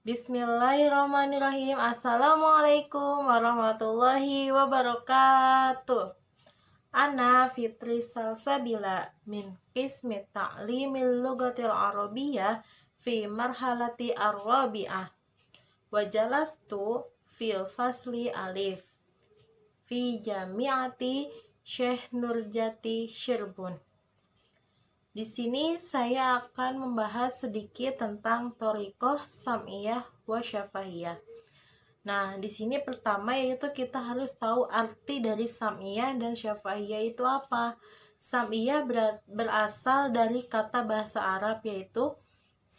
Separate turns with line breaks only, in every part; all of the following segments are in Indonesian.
Bismillahirrahmanirrahim. Assalamualaikum warahmatullahi wabarakatuh. Ana Fitri Salsabila min qismi ta'limil lugatil arabiyyah fi marhalati ar-rabi'ah. Wa jalastu fil fasli alif fi jami'ati Syekh Nurjati Syirbun. Di sini saya akan membahas sedikit tentang thoriqoh sam'iyah wa syafahiyah. Nah, di sini pertama yaitu kita harus tahu arti dari sam'iyah dan syafahiyah itu apa. Sam'iyah berasal dari kata bahasa Arab yaitu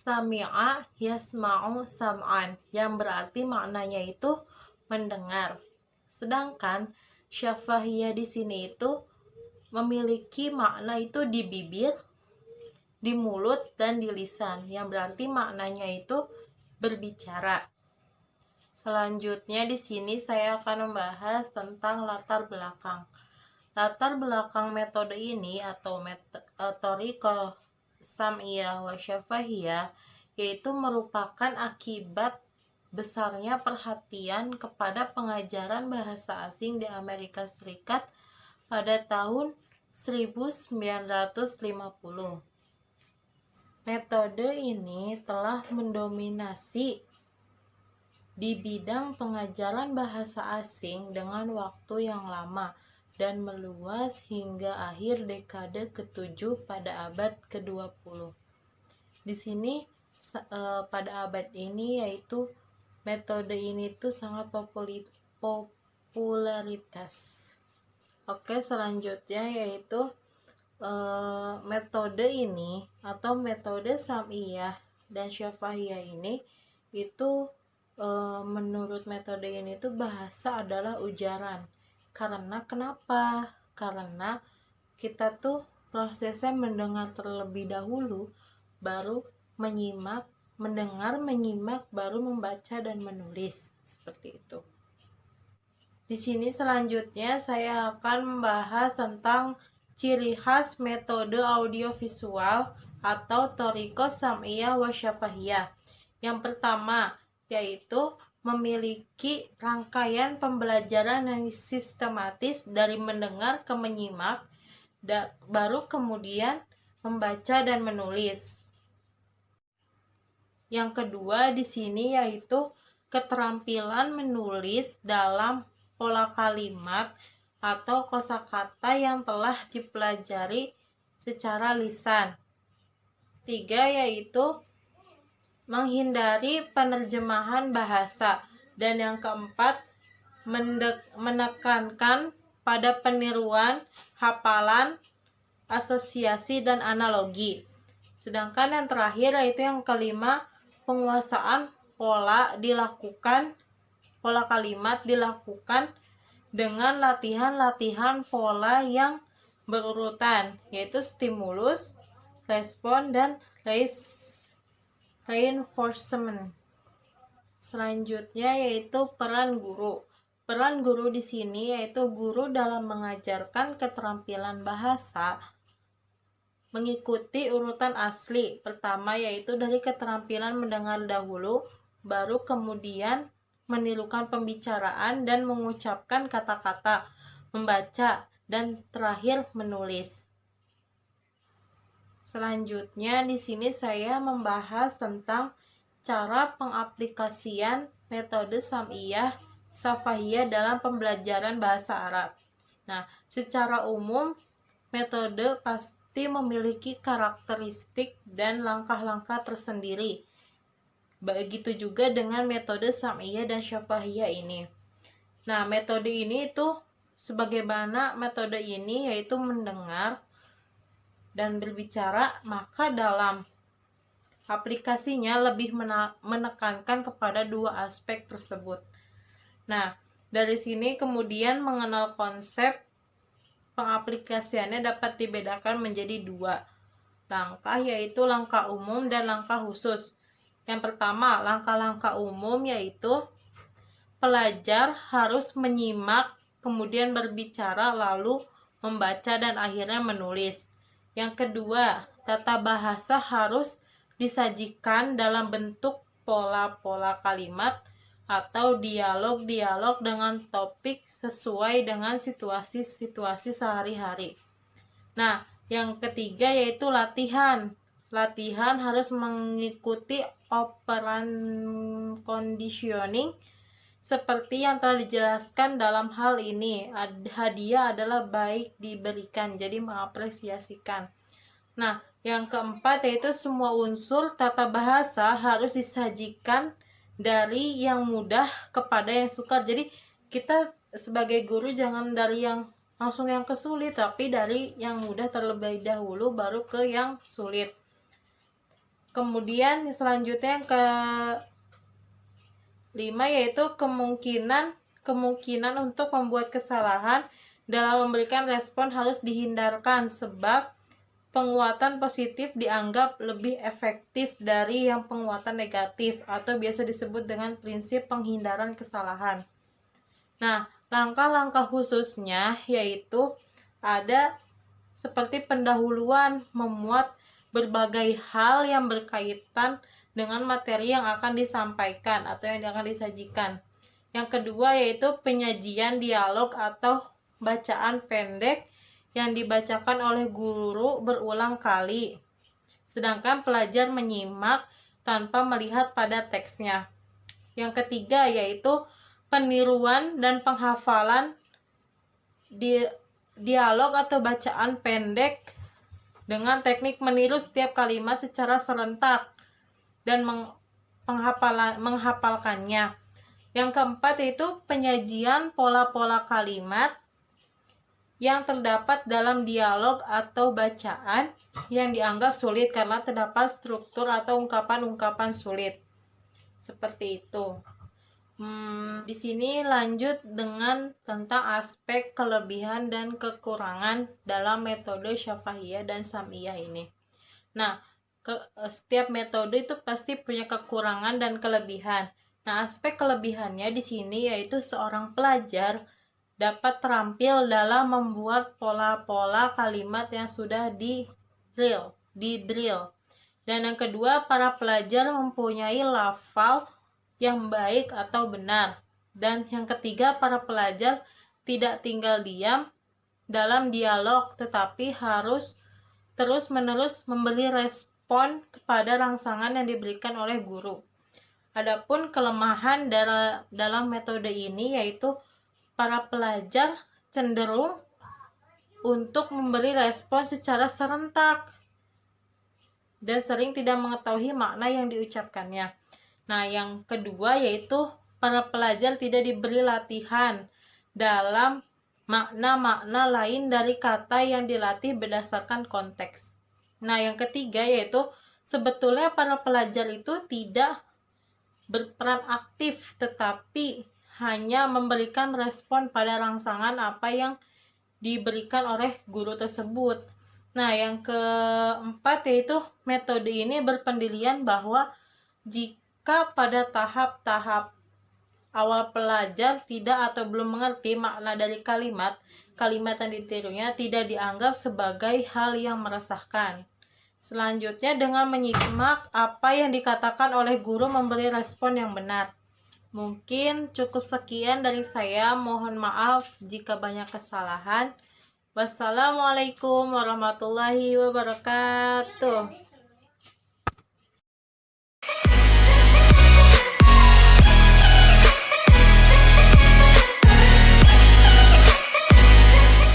sami'a yasma'u sam'an, yang berarti maknanya itu mendengar. Sedangkan syafahiyah di sini itu memiliki makna itu di bibir, di mulut, dan di lisan, yang berarti maknanya itu berbicara. Selanjutnya di sini saya akan membahas tentang latar belakang. Latar belakang metode ini atau thoriqoh sam'iyah wa syafahiyah yaitu merupakan akibat besarnya perhatian kepada pengajaran bahasa asing di Amerika Serikat pada tahun 1950. Metode ini telah mendominasi di bidang pengajaran bahasa asing dengan waktu yang lama dan meluas hingga akhir dekade ke-7 pada abad ke-20. Di sini pada abad ini yaitu metode ini tuh sangat popularitas. Oke, selanjutnya yaitu metode ini atau metode sam'iyah dan syafahiyah ini itu menurut metode ini tuh bahasa adalah ujaran. Karena kenapa? Karena kita tuh prosesnya mendengar terlebih dahulu, baru menyimak, mendengar, menyimak, baru membaca dan menulis, seperti itu. Di sini selanjutnya saya akan membahas tentang ciri khas metode audiovisual atau thoriqoh sam'iyah wa syafahiyah. Yang pertama yaitu memiliki rangkaian pembelajaran yang sistematis dari mendengar ke menyimak, baru kemudian membaca dan menulis. Yang kedua di sini yaitu keterampilan menulis dalam pola kalimat atau kosakata yang telah dipelajari secara lisan. 3 yaitu menghindari penerjemahan bahasa. Dan yang keempat, menekankan pada peniruan, hafalan, asosiasi, dan analogi. Sedangkan yang terakhir yaitu yang kelima, penguasaan pola kalimat dilakukan dengan latihan-latihan pola yang berurutan, yaitu stimulus, respon, dan reinforcement. Selanjutnya yaitu peran guru. Peran guru di sini yaitu guru dalam mengajarkan keterampilan bahasa mengikuti urutan asli. Pertama yaitu dari keterampilan mendengar dahulu, baru kemudian menirukan pembicaraan dan mengucapkan kata-kata, membaca, dan terakhir menulis. Selanjutnya di sini saya membahas tentang cara pengaplikasian metode sam'iyah syafahiyah dalam pembelajaran bahasa Arab. Nah, secara umum metode pasti memiliki karakteristik dan langkah-langkah tersendiri. Begitu juga dengan metode sam'iyah dan syafahiyah ini. Nah, metode ini itu sebagaimana metode ini yaitu mendengar dan berbicara, maka dalam aplikasinya lebih menekankan kepada dua aspek tersebut. Nah, dari sini kemudian mengenal konsep pengaplikasiannya dapat dibedakan menjadi dua langkah, yaitu langkah umum dan langkah khusus. Yang pertama, langkah-langkah umum yaitu pelajar harus menyimak, kemudian berbicara, lalu membaca, dan akhirnya menulis. Yang kedua, tata bahasa harus disajikan dalam bentuk pola-pola kalimat atau dialog-dialog dengan topik sesuai dengan situasi-situasi sehari-hari. Nah, yang ketiga yaitu latihan. Latihan harus mengikuti operan conditioning seperti yang telah dijelaskan dalam hal ini. Hadiah adalah baik diberikan, jadi mengapresiasikan. Nah, yang keempat yaitu semua unsur tata bahasa harus disajikan dari yang mudah kepada yang sukar. Jadi kita sebagai guru jangan dari yang langsung yang kesulit, tapi dari yang mudah terlebih dahulu baru ke yang sulit. Kemudian selanjutnya yang kelima yaitu kemungkinan untuk membuat kesalahan dalam memberikan respon harus dihindarkan, sebab penguatan positif dianggap lebih efektif dari yang penguatan negatif, atau biasa disebut dengan prinsip penghindaran kesalahan. Nah, langkah-langkah khususnya yaitu ada seperti pendahuluan, memuat berbagai hal yang berkaitan dengan materi yang akan disampaikan atau yang akan disajikan. Yang kedua yaitu penyajian dialog atau bacaan pendek yang dibacakan oleh guru berulang kali, sedangkan pelajar menyimak tanpa melihat pada teksnya. Yang ketiga yaitu peniruan dan penghafalan dialog atau bacaan pendek dengan teknik meniru setiap kalimat secara serentak dan menghafalkannya. Yang keempat yaitu penyajian pola-pola kalimat yang terdapat dalam dialog atau bacaan yang dianggap sulit karena terdapat struktur atau ungkapan-ungkapan sulit. Seperti itu. Di sini lanjut dengan tentang aspek kelebihan dan kekurangan dalam metode Syafahiyah dan Sam'iyah ini. Nah, setiap metode itu pasti punya kekurangan dan kelebihan. Nah, aspek kelebihannya di sini yaitu seorang pelajar dapat terampil dalam membuat pola-pola kalimat yang sudah di drill. Dan yang kedua, para pelajar mempunyai lafal yang baik atau benar. Dan yang ketiga, para pelajar tidak tinggal diam dalam dialog, tetapi harus terus-menerus memberi respon kepada rangsangan yang diberikan oleh guru. Adapun kelemahan dalam metode ini yaitu para pelajar cenderung untuk memberi respon secara serentak dan sering tidak mengetahui makna yang diucapkannya. Nah, yang kedua yaitu para pelajar tidak diberi latihan dalam makna-makna lain dari kata yang dilatih berdasarkan konteks. Nah, yang ketiga yaitu sebetulnya para pelajar itu tidak berperan aktif, tetapi hanya memberikan respon pada rangsangan apa yang diberikan oleh guru tersebut. Nah, yang keempat yaitu metode ini berpendirian bahwa jika pada tahap-tahap awal pelajar tidak atau belum mengerti makna dari kalimat yang ditirunya tidak dianggap sebagai hal yang meresahkan. Selanjutnya, dengan menyimak apa yang dikatakan oleh guru memberi respon yang benar. Mungkin cukup sekian dari saya. Mohon maaf jika banyak kesalahan. Wassalamualaikum warahmatullahi wabarakatuh.